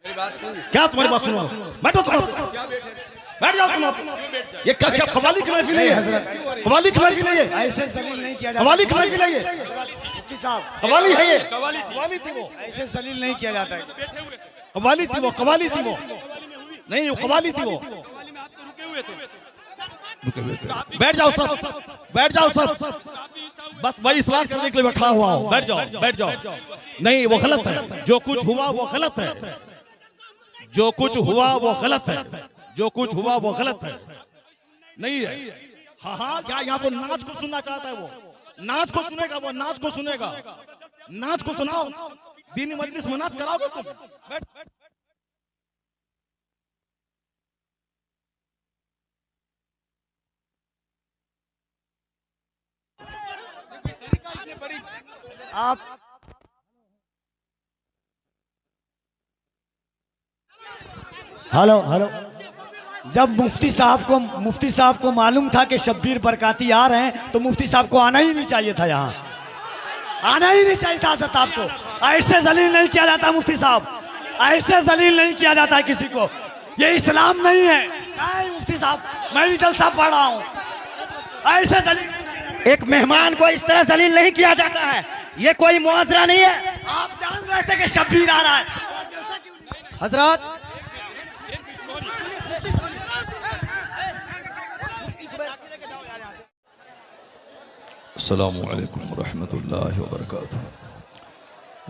क्या तुम्हारी बात सुनो? बैठो तुम, बैठ जाओ तुम। ये क्या क्या कवाली की महफिल है? कवाली की महफिल है ये? ऐसे जलील नहीं किया जाता। कवाली की महफिल है ये? मुफ्ती साहब, कवाली है ये? कवाली थी वो, ऐसे जलील नहीं किया जाता है। कवाली थी वो, कवाली थी वो, नहीं वो कवाली थी वो। बैठ जाओ सब, बैठ जाओ सब, बस वही इस्लाम करने के लिए बैठा हुआ हूँ। बैठ जाओ, बैठ जाओ। नहीं वो गलत है, जो कुछ हुआ वो गलत है, जो कुछ हुआ वो गलत है, जो कुछ हुआ वो गलत है, नहीं है। हाँ हाँ, क्या यहाँ को नाच को सुनना चाहता है? वो नाच को सुनेगा, वो नाच को सुनेगा, नाच को सुनाओ। दीनी मजलिस में नाच कराओगे तुम? बैठ। आप हेलो हेलो, जब मुफ्ती साहब को मालूम था कि शब्बीर बरकाती आ रहे हैं तो मुफ्ती साहब को आना ही नहीं चाहिए था, यहाँ आना ही नहीं चाहिए था। हज़रत आपको ऐसे जलील नहीं किया जाता मुफ्ती साहब, ऐसे जलील नहीं किया जाता है किसी को। ये इस्लाम नहीं है। नहीं मुफ्ती साहब, मैं भी जलसा पढ़ रहा हूँ। ऐसे जलील एक मेहमान को इस तरह जलील नहीं किया जाता है, ये कोई मुआवजा नहीं है। आप जान रहे थे कि शब्बीर आ रहा है। हजरत अस्सलामु अलैकुम वरहमतुल्लाहि वबरकातुहू।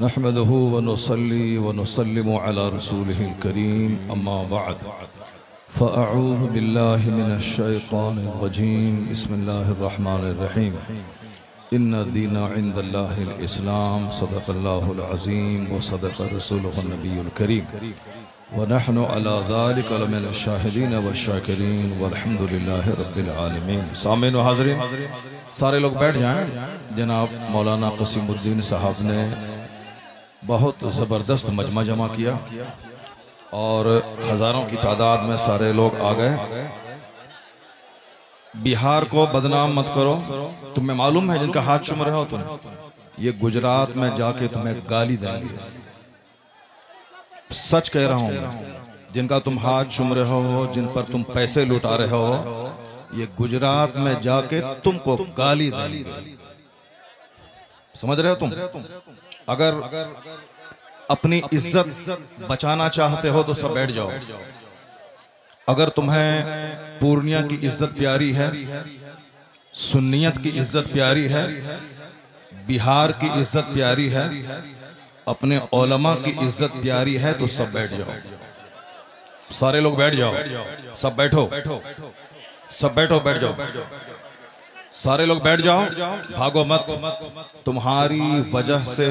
नहमदुहु व नुसल्ली व नुसल्लिमु अला रसूलिहिल करीम, अम्मा बअद। फ़अऊज़ु बिल्लाहि मिनश शैतानिर रजीम, बिस्मिल्लाहिर रहमानिर रहीम। इन्ना दीना इंदल्लाहिल इस्लाम, सदक़ल्लाहुल अज़ीम व सदक़ रसूलुहुन नबियुल करीम व नहनु अला ज़ालिका लमिन शाहिदीन व शाकिरीन वल्हम्दुलिल्लाहि रब्बिल आलमीन। सामीन व हाज़रीन, सारे लोग बैठ जाएं। जनाब मौलाना क़सीमुद्दीन साहब ने बहुत ज़बरदस्त मजमा जमा किया और हज़ारों की तादाद में सारे लोग आ गए। बिहार को बदनाम मत करो। तुम्हें मालूम है जिनका हाथ चूम रहे हो तुम, ये गुजरात में जाके तुम्हें गाली देंगे। सच कह रहा हूं, जिनका तुम हाथ चूम रहे हो, जिन पर तुम पैसे लुटा रहे हो, ये गुजरात में जाके तुमको गाली देंगे। समझ रहे हो तुम? अगर अपनी इज्जत बचाना चाहते हो तो सब बैठ जाओ। अगर तुम्हें पूर्णिया की इज्जत प्यारी है, सुन्नियत की इज्जत प्यारी है, बिहार की इज्जत प्यारी है, अपने उलमा की इज्जत प्यारी है, तो सब बैठ जाओ। सारे लोग बैठ जाओ, सब बैठो, सब बैठो, बैठ जाओ, सारे लोग बैठ जाओ, भागो मत। तुम्हारी वजह से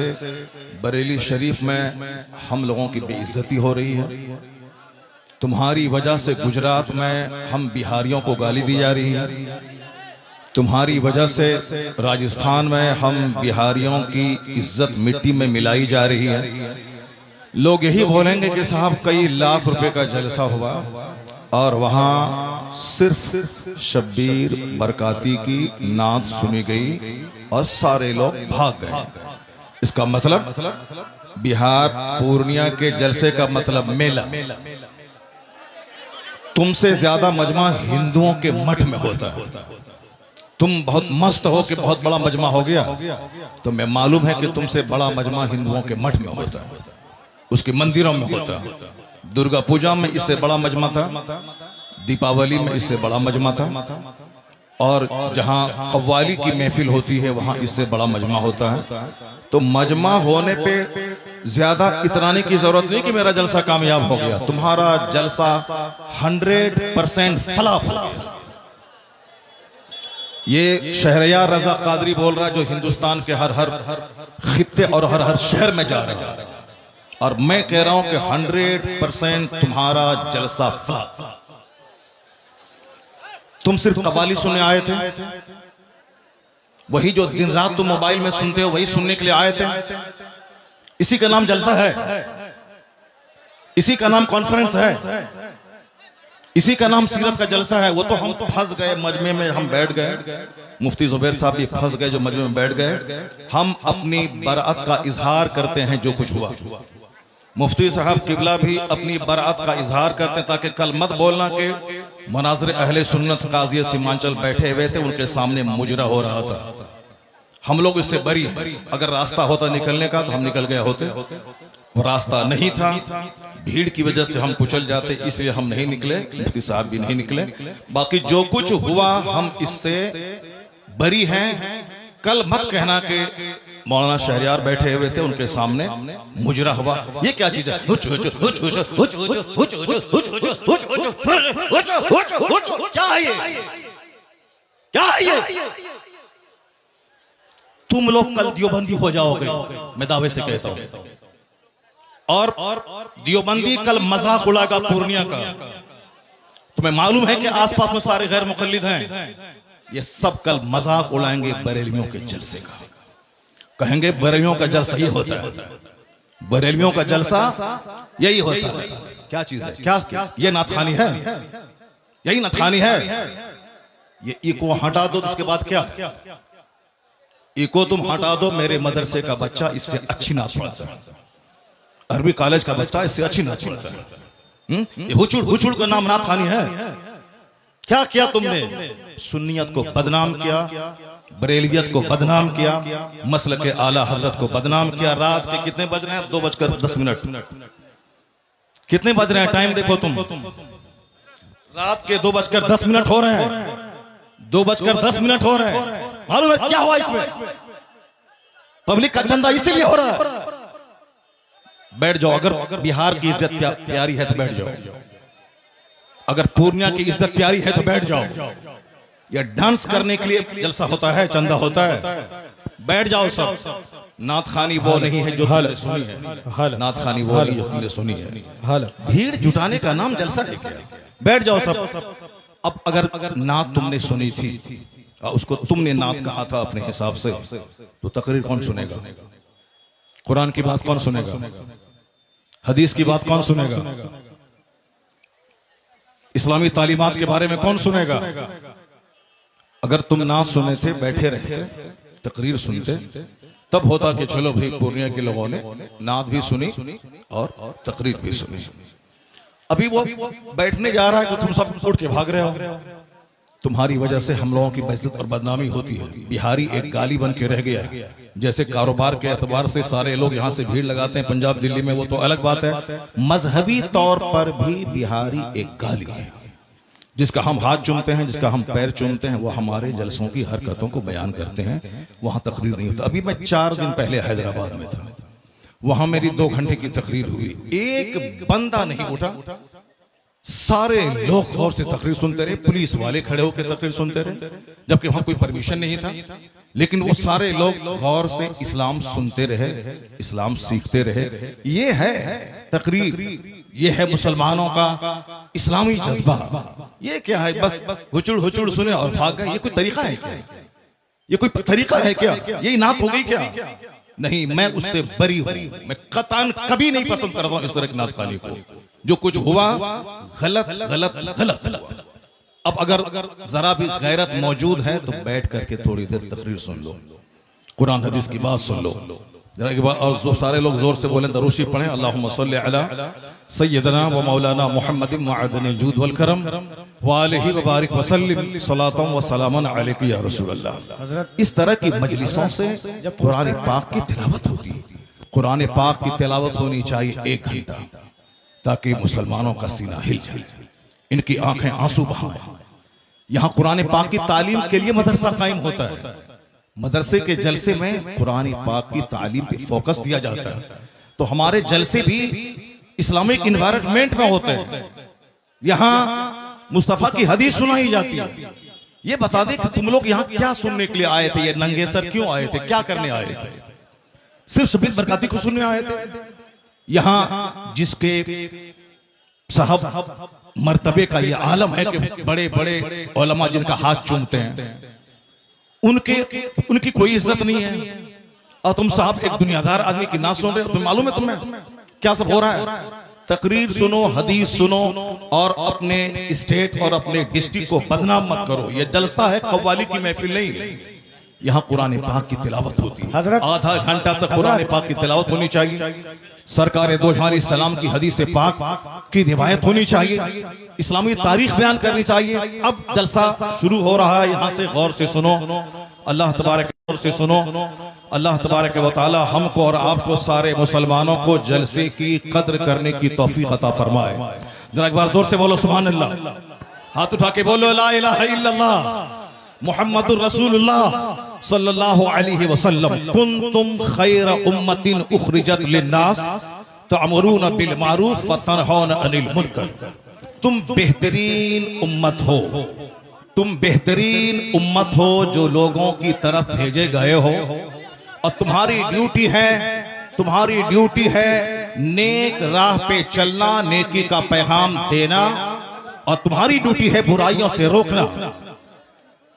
बरेली शरीफ में हम लोगों की बेइज्जती हो रही है। तुम्हारी वजह से गुजरात में हम बिहारियों को गाली दी जा रही है। तुम्हारी वजह से राजस्थान में हम बिहारियों की इज्जत मिट्टी में मिलाई जा रही है। लोग यही बोलेंगे कि साहब कई लाख रुपए का जलसा हुआ और वहां सिर्फ शब्बीर बरकाती की नात सुनी गई और सारे लोग भाग गए। इसका मतलब बिहार पूर्णिया के जलसे का मतलब मेला। तुमसे ज्यादा मजमा हिंदुओं के मठ में होता है। तुम बहुत मस्त हो कि बहुत बड़ा मजमा हो गया, तो मैं मालूम है कि तुमसे बड़ा मजमा हिंदुओं के मठ में होता है, उसके मंदिरों में होता है। दुर्गा पूजा में इससे बड़ा मजमा था, दीपावली में इससे बड़ा मजमा था, और जहां कव्वाली की महफिल होती है वहां इससे बड़ा मजमा होता है। तो मजमा होने पे ज्यादा इतराने की जरूरत नहीं कि मेरा जलसा कामयाब हो गया। तुम्हारा जलसा 100% फलाफल। ये शहरयार रजा कादरी बोल रहा है, जो हिंदुस्तान के हर खित्ते और हर शहर में जा रहा है, और मैं कह रहा हूं कि 100% तुम्हारा जलसा फलाफल। तुम सिर्फ कव्वाली सुनने आए थे, वही जो दिन रात तुम मोबाइल में सुनते हो वही सुनने के लिए आए थे। इसी का नाम जलसा है, इसी का नाम कॉन्फ्रेंस है, इसी का नाम सीरत का जलसा है। वो तो हम फंस गए मजमे में, हम बैठ गए। मुफ्ती जुबैर साहब भी फंस गए जो मजमे में बैठ गए। हम अपनी बरात का इजहार करते हैं जो कुछ हुआ। मुफ्ती साहब किबला भी अपनी बरात का इजहार करते हैं ताकि कल मत बोलना कि मनाज़िर अहले सुन्नत काज़ी सीमांचल बैठे हुए थे, उनके सामने मुजरा हो रहा था। हम लोग इससे बरी हैं। अगर रास्ता होता निकलने का तो हम निकल गए होते, वो रास्ता नहीं था, भीड़ की वजह से हम कुचल जाते, इसलिए हम नहीं निकले, मुफ्ती साहब भी नहीं निकले। बाकी जो कुछ हुआ हम इससे बरी हैं। कल मत कहना कि मौलाना शहरियार बैठे हुए थे, उनके सामने मुजरा हुआ। ये क्या चीज है? क्या है ये? क्या है ये? तुम लोग कल दियोबंदी हो जाओगे, मैं दावे से कहता हूं। और दियोबंदी कल मजाक उड़ाएगा पूर्णिया का। तुम्हें मालूम है कि आसपास में सारे गैर मुकल्लिद हैं, ये सब कल मजाक उड़ाएंगे बरेलवियों के जलसे का। कहेंगे बरेलवियों का जलसा ये होता है, बरेलवियों का जलसा यही होता है। क्या चीज है? क्या ये नाथखानी है? यही नाथखानी है। ये इको हटा दो, उसके बाद क्या? इको तुम हटा दो, मेरे मदरसे का बच्चा इससे अच्छी नाच पढ़ता है, अरबी कॉलेज का बच्चा इससे अच्छी नाच पढ़ता है। ये हुचुड़ हुचुड़ का नाम नाथखानी है। क्या किया तुमने? सुन्नियत को बदनाम किया, बरेलियत को बदनाम किया, मसलक के आला हजरत को बदनाम किया। रात के कितने बज रहे हैं? 2:10। कितने बज रहे हैं? टाइम देखो तुम, रात के 2:10 हो रहे हैं। 2:10 हो रहे हैं। मालूम है क्या हुआ इसमें? पब्लिक का चंदा इसीलिए हो रहा है। बैठ जाओ, अगर बिहार की इज्जत प्यारी है तो बैठ जाओ, अगर पूर्णिया की इज्जत प्यारी है तो बैठ जाओ। यह डांस करने के लिए जलसा होता है, चंदा होता है, बैठ जाओ सब। नाथखानी वो नहीं है जो तुमने सुनी है, नाथखानी वो नहीं जो तुमने सुनी है। भीड़ जुटाने का नाम जलसा है क्या? बैठ जाओ सब। अब अगर नात तुमने सुनी थी, उसको तुमने नात कहा था अपने हिसाब से, तो तकरीर कौन सुनेगा? कुरान की बात कौन सुनेगा? हदीस की बात कौन सुनेगा? इस्लामी तालीमात के बारे में कौन सुनेगा? अगर तुम नात सुने थे, बैठे रहते, तकरीर सुनते, तब होता कि चलो भाई पूर्णिया के लोगों ने नात भी सुनी और तकरीर भी सुनी। अभी वो बैठने जा रहा है तो तुम सब उठ के भाग रहे हो। तुम्हारी वजह से हम लोगों की बेइज्जत और बदनामी होती है। बिहारी एक गाली बन के रह गया है। जैसे कारोबार के एतबार से सारे लोग यहाँ से भीड़ लगाते हैं पंजाब दिल्ली में, वो तो अलग बात है। मजहबी तौर पर भी बिहारी एक गाली है। जिसका हम हाथ चूमते हैं, जिसका हम पैर चूमते हैं, वो हमारे जलसों की हरकतों को बयान करते हैं। वहां तकरीर नहीं होता। अभी मैं 4 दिन पहले हैदराबाद में था, वहां मेरी 2 घंटे की तकरीर हुई, एक बंदा नहीं उठा। सारे लोग गौर से तकरीर सुनते रहे, पुलिस वाले खड़े होकर तकरीर सुनते रहे, जबकि वहां कोई परमिशन नहीं था। लेकिन वो सारे लोग गौर से इस्लाम सुनते रहे, इस्लाम सीखते रहे। ये है तकरीर, ये है मुसलमानों का इस्लामी जज्बा। ये क्या है? बस हुचुड़ हुचुड़ सुने और भाग गए। ये कोई तरीका है क्या? ये कोई तरीका है क्या? यही नात हो गई क्या? नहीं, मैं उससे बरी हूं। मैं कतान कभी नहीं पसंद करता हूं इस तरह की नाथखानी को। जो कुछ हुआ गलत गलत गलत हुआ। अब अगर जरा भी गैरत मौजूद है तो बैठ करके थोड़ी देर तकरीर सुन लो, कुरान हदीस की बात सुन लो जरा के बाद। और जो सारे लोग जोर से बोलें, दरूशी पढ़ें, अल्लाहुम्मा सल्ली अला सय्यदना व मौलाना मुहम्मदिन मअदनिल जूद वल करम व आलिहि व बारिक व सल्लिम सलातन व सलामन अलैका या रसूल अल्लाह। इस तरह की मजलिसों से जब कुरान पाक की तिलावत होती है, कुरान पाक की तिलावत होनी चाहिए 1 घंटा, ताकि मुसलमानों का सीना हिल जाए, इनकी आंखें आंसू बहाएं। यहाँ कुरान पाक की तालीम के लिए मदरसा कायम होता है। मदरसे के जलसे में कुरान पाक की तालीम पे फोकस दिया जाता है। तो हमारे जलसे भी इस्लामिक इन्वायरमेंट में होते हैं। यहाँ मुस्तफा की हदीस सुनाई जाती है। ये बता दें कि तुम लोग यहाँ क्या सुनने के लिए आए थे? ये नंगे सर क्यों आए थे? क्या करने आए थे? सिर्फ शबीर बरकाती को सुनने आए थे? यहाँ जिसके साहब मर्तबे का ये आलम है कि बड़े बड़े उलमा जिनका हाथ चूमते हैं, उनकी कोई इज्जत नहीं है। और तुम साहब एक दुनियादार आदमी की ना सुन रहे हो। तुम्हें मालूम है तुम्हें क्या सब हो रहा है? तकरीर सुनो, हदीस सुनो और अपने स्टेट और अपने डिस्ट्रिक्ट को बदनाम मत करो। ये जलसा है, कव्वाली की महफिल नहीं। यहाँ कुरान पाक की तिलावत होती है। आधा घंटा तक कुरान पाक की तिलावत होनी चाहिए। सरकार दो जहां सलाम की हदीस पाक की रिवायत होनी चाहिए, इस्लामी तारीख बयान करनी चाहिए। अब जलसा शुरू हो रहा है, यहाँ से गौर से सुनो, अल्लाह तबारक गौर से सुनो। अल्लाह तबारक व तआला हमको और आपको सारे मुसलमानों को जलसे की कद्र करने की तौफीक अता फरमाए। जरा एक बार जोर से बोलो सुभान अल्लाह, हाथ उठा के बोलो ला इलाहा इल्लल्लाह मुहम्मदुर रसूलुल्लाह सल्लल्लाहु अलैहि वसल्लम। कुंतुम खैर उम्मतिन उखरिजत लिन्नास तअमुरूना बिल मारूफ व तनहौना अनिल मुनकर। तुम बेहतरीन उम्मत हो, तुम बेहतरीन उम्मत हो जो लोगों की तरफ भेजे गए हो, और तुम्हारी ड्यूटी है नेक राह पे चलना, नेकी का पैगाम देना, और तुम्हारी ड्यूटी है बुराइयों से रोकना।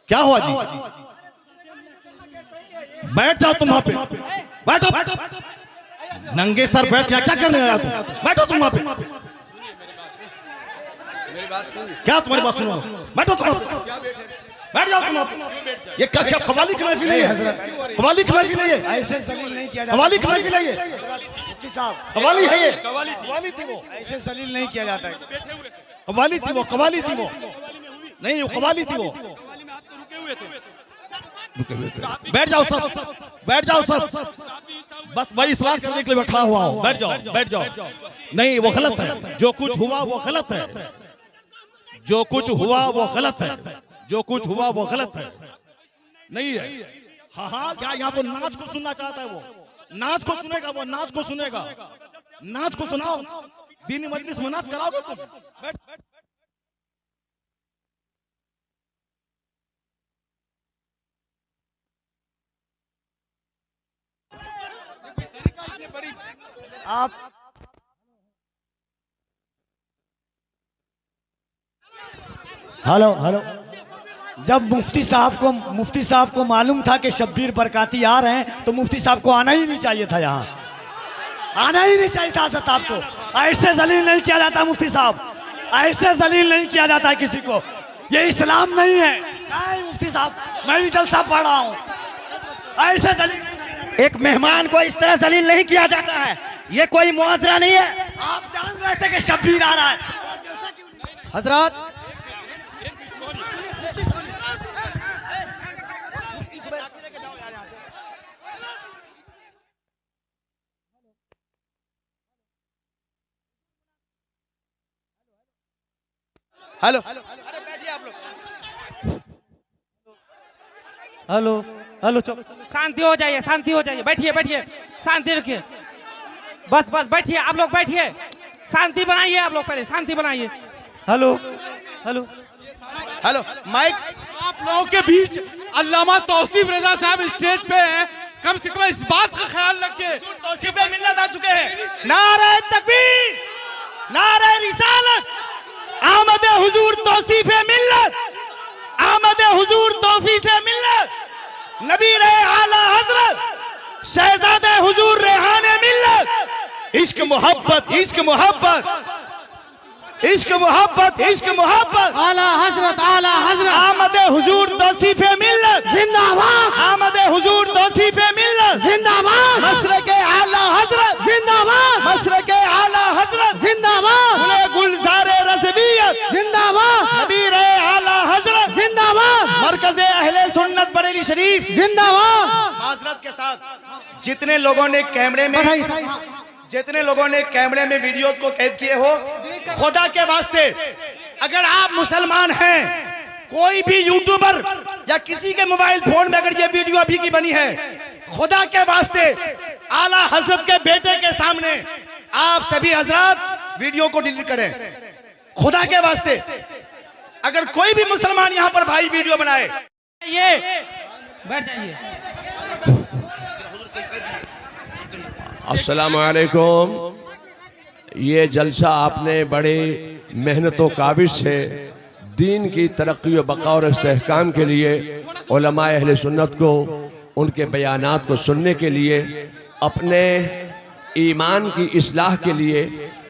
क्या हुआ जी? बैठ जाओ तुम वहां पे, बैठो। नंगे सर बैठ क्या करने आया तुम? बैठो तुम वहां पे। क्या तुम्हारी बात सुनो? बैठो तुम, बैठ जाओ तुम। ये क्या कवाली की महफिल है? कवाली की महफिल है? ऐसे जलील नहीं किया जाता। कवाली की महफिल है? मुफ्ती साहब कवाली है ये? कवाली थी वो, ऐसे जलील नहीं किया जाता है। कवाली थी वो नहीं, वो कवाली थी वो। बैठ जाओ सब, बैठ जाओ सब। बस भाई इस्लाम करने के लिए बैठा हुआ हूं, बैठ जाओ, बैठ जाओ। नहीं, वो गलत है, जो कुछ हुआ वो गलत है, जो कुछ हुआ वो गलत है, जो कुछ हुआ वो गलत है। नहीं है। हाँ, क्या यहाँ को नाच को सुनना चाहता है? वो नाच को सुनेगा, वो नाच को सुनेगा। नाच को सुनाओ, दीनी मजलिस में नाच कराओगे तुम? बैठ। आप हेलो, जब मुफ्ती साहब को मालूम था कि शब्बीर बरकाती आ रहे हैं, तो मुफ्ती साहब को आना ही नहीं चाहिए था, यहाँ आना ही नहीं चाहिए था। हज़रत आपको ऐसे जलील नहीं किया जाता। मुफ्ती साहब, ऐसे जलील नहीं किया जाता किसी को, ये इस्लाम नहीं है। नहीं मुफ्ती साहब, मैं भी जलसा पढ़ रहा हूँ, ऐसे जलील एक मेहमान को इस तरह जलील नहीं किया जाता है, ये कोई मुआजरा नहीं है। आप जान रहे थे कि शब्बीर आ रहा है। हजरत हेलो हेलो, शांति हो जाइए, शांति हो जाइए, बैठिए, शांति रखिए, बस बैठिए, आप लोग बैठिए, शांति बनाइए, आप लोग पहले शांति बनाइए। हेलो, माइक आप लोगों के बीच अल्लामा तौसीफ रजा साहब स्टेज पे हैं, कम से कम इस बात का ख्याल रखिए। तौसीफ मिल्लत आ चुके हैं। नारे तकबीर, नारे रिसालत, आमद हुजूर तौसीफ मिल्लत, आमद हुजूर तौफीक मिल्लत, नबी रहे आला हजरत शहजादे हुजूर रेहाने मिल्लत। इश्क मोहब्बत, इश्क मोहब्बत, इश्क मोहब्बत, इश्क मोहब्बत, आला हजरत आमद हुजूर तौसीफ मिल्लत जिंदाबाद, आमद हुजूर तौसीफ मिल्लत जिंदाबाद, मशरक़े आला हजरत जिंदाबाद, मशरक़े आला हजरत जिंदाबाद, गुले गुलज़ारे रज़वियत जिंदाबाद, नबी रहे आला हजरत जिंदाबाद, मरकज़े अहले सुन्नत बरेली शरीफ जिंदाबाद। माज़रत के साथ जितने लोगों ने कैमरे में वीडियोस को कैद किए हो, खुदा के वास्ते अगर आप मुसलमान हैं, कोई भी यूट्यूबर या किसी के मोबाइल फोन में अगर ये वीडियो अभी की बनी है, खुदा के वास्ते आला हजरत के बेटे के सामने आप सभी हजरात वीडियो को डिलीट करें। खुदा के वास्ते अगर कोई भी मुसलमान यहाँ पर भाई वीडियो बनाए, ये बैठ जाइए। अस्सलामु अलैकुम। ये जलसा आपने बड़े मेहनत व काबिज से दीन की तरक्की व बका और इस्तेहकाम के लिए उलमाए अहले सुन्नत को उनके बयानात को सुनने के लिए अपने ईमान की इस्लाह के लिए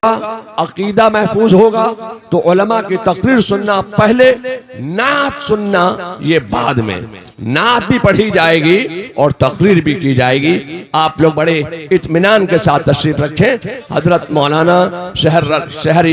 अकीदा महफूज होगा तो उलमा की तकरीर सुनना पहले, नात सुनना ये बाद में। नात भी पढ़ी जाएगी और तकरीर भी की जाएगी। आप लोग बड़े इत्मीनान के साथ तशरीफ रखें। हजरत मौलाना शहर